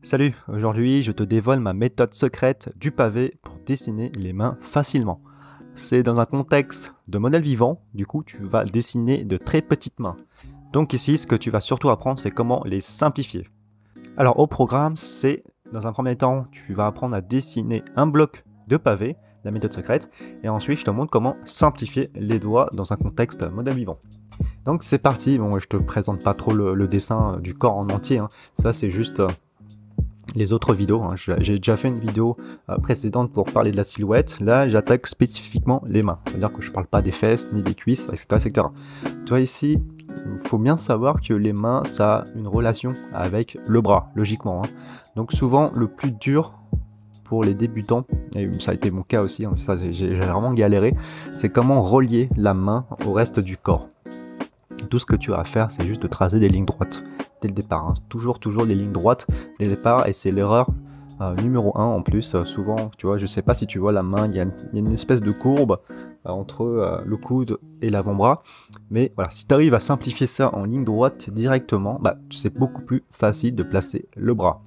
Salut, aujourd'hui je te dévoile ma méthode secrète du pavé pour dessiner les mains facilement. C'est dans un contexte de modèle vivant, du coup tu vas dessiner de très petites mains. Donc ici ce que tu vas surtout apprendre c'est comment les simplifier. Alors au programme c'est, dans un premier temps tu vas apprendre à dessiner un bloc de pavé, la méthode secrète, et ensuite je te montre comment simplifier les doigts dans un contexte modèle vivant. Donc c'est parti, bon je te présente pas trop le dessin du corps en entier, hein. Ça c'est juste les autres vidéos, hein. J'ai déjà fait une vidéo précédente pour parler de la silhouette. Là, j'attaque spécifiquement les mains. C'est-à-dire que je parle pas des fesses, ni des cuisses, etc. etc. Tu vois ici, il faut bien savoir que les mains, ça a une relation avec le bras, logiquement, hein. Donc souvent, le plus dur pour les débutants, et ça a été mon cas aussi, hein, j'ai vraiment galéré, c'est comment relier la main au reste du corps. Tout ce que tu as à faire, c'est juste de tracer des lignes droites dès le départ, hein. Toujours des lignes droites dès le départ, et c'est l'erreur numéro 1 en plus. Souvent, tu vois, je sais pas si tu vois la main, il y a une espèce de courbe entre le coude et l'avant-bras, mais voilà, si tu arrives à simplifier ça en ligne droite directement, c'est beaucoup plus facile de placer le bras.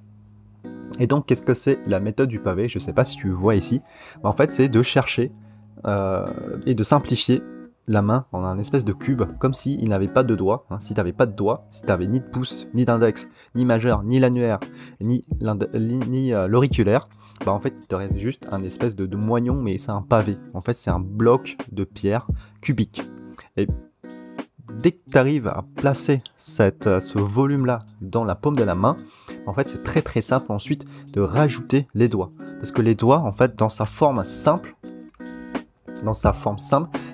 Et donc, qu'est-ce que c'est la méthode du pavé? Je sais pas si tu vois ici. En fait, c'est de chercher et de simplifier la main en un espèce de cube, comme s'il n'avait pas de doigts, hein. Si tu n'avais pas de doigts, si tu n'avais ni de pouce, ni d'index, ni majeur, ni l'annulaire, ni l'auriculaire, en fait, il te reste juste un espèce de moignon, mais c'est un pavé. En fait, c'est un bloc de pierre cubique. Et dès que tu arrives à placer ce volume-là dans la paume de la main, en fait, c'est très simple ensuite de rajouter les doigts. Parce que les doigts, en fait, dans sa forme simple,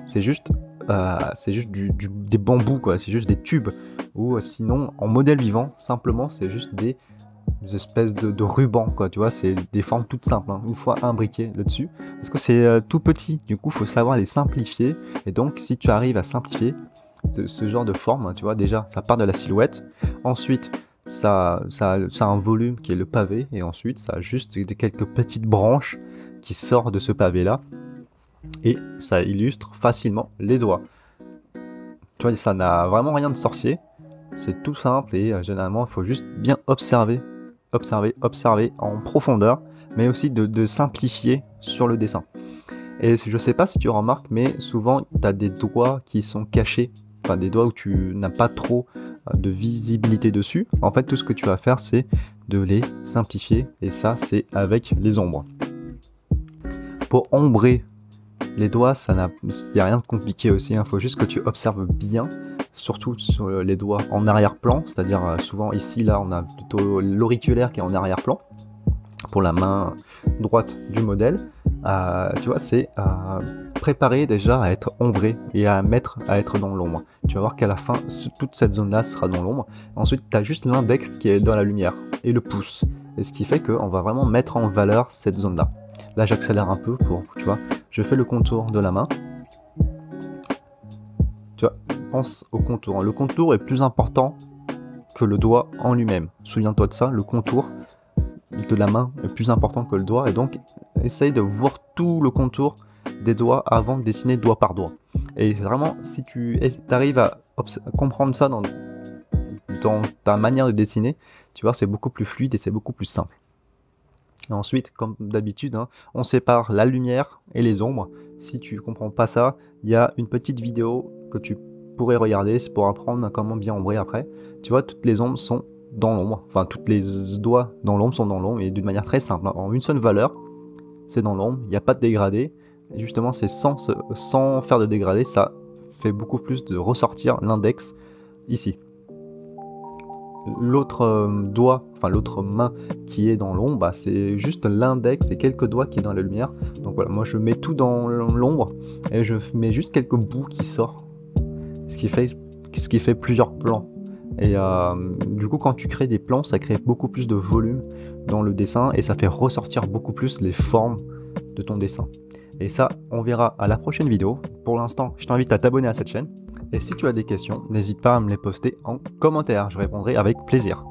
c'est juste des bambous, quoi. C'est juste des tubes. Ou sinon, en modèle vivant, simplement, c'est juste des espèces de rubans, quoi. Tu vois, c'est des formes toutes simples, hein. Une fois un briquet là-dessus. Parce que c'est tout petit. Du coup, il faut savoir les simplifier. Et donc, si tu arrives à simplifier ce genre de forme, tu vois, déjà, ça part de la silhouette. Ensuite, ça a un volume qui est le pavé. Et ensuite, ça a juste quelques petites branches qui sortent de ce pavé-là. Et ça illustre facilement les doigts. Tu vois, ça n'a vraiment rien de sorcier. C'est tout simple et généralement, il faut juste bien observer en profondeur, mais aussi de simplifier sur le dessin. Et je sais pas si tu remarques, mais souvent, tu as des doigts qui sont cachés, enfin des doigts où tu n'as pas trop de visibilité dessus. En fait, tout ce que tu vas faire, c'est de les simplifier, et ça, c'est avec les ombres. Pour ombrer les doigts, il n'y a rien de compliqué aussi, hein. Faut juste que tu observes bien, surtout sur les doigts en arrière-plan, c'est-à-dire souvent ici, là, on a plutôt l'auriculaire qui est en arrière-plan, pour la main droite du modèle. Tu vois, c'est préparer déjà à être ombré et à être dans l'ombre. Tu vas voir qu'à la fin, toute cette zone-là sera dans l'ombre. Ensuite, tu as juste l'index qui est dans la lumière et le pouce. Et ce qui fait qu'on va vraiment mettre en valeur cette zone-là. Là, j'accélère un peu pour, tu vois, je fais le contour de la main. Tu vois, pense au contour. Le contour est plus important que le doigt en lui-même. Souviens-toi de ça, le contour de la main est plus important que le doigt. Et donc, essaye de voir tout le contour des doigts avant de dessiner doigt par doigt. Et vraiment, si tu arrives à comprendre ça dans ta manière de dessiner, tu vois, c'est beaucoup plus fluide et c'est beaucoup plus simple. Et ensuite, comme d'habitude, hein, on sépare la lumière et les ombres. Si tu comprends pas ça, il y a une petite vidéo que tu pourrais regarder, c'est pour apprendre comment bien ombrer après. Tu vois, toutes les ombres sont dans l'ombre, enfin toutes les doigts dans l'ombre sont dans l'ombre, et d'une manière très simple, hein. En une seule valeur, c'est dans l'ombre, il n'y a pas de dégradé. Et justement, c'est sans faire de dégradé, ça fait beaucoup plus de ressortir l'index ici. L'autre doigt, enfin l'autre main qui est dans l'ombre, c'est juste l'index et quelques doigts qui est dans la lumière. Donc voilà, moi je mets tout dans l'ombre et je mets juste quelques bouts qui sortent, ce qui fait plusieurs plans. Et du coup, quand tu crées des plans, ça crée beaucoup plus de volume dans le dessin et ça fait ressortir beaucoup plus les formes de ton dessin. Et ça, on verra à la prochaine vidéo. Pour l'instant, je t'invite à t'abonner à cette chaîne. Et si tu as des questions, n'hésite pas à me les poster en commentaire, je répondrai avec plaisir.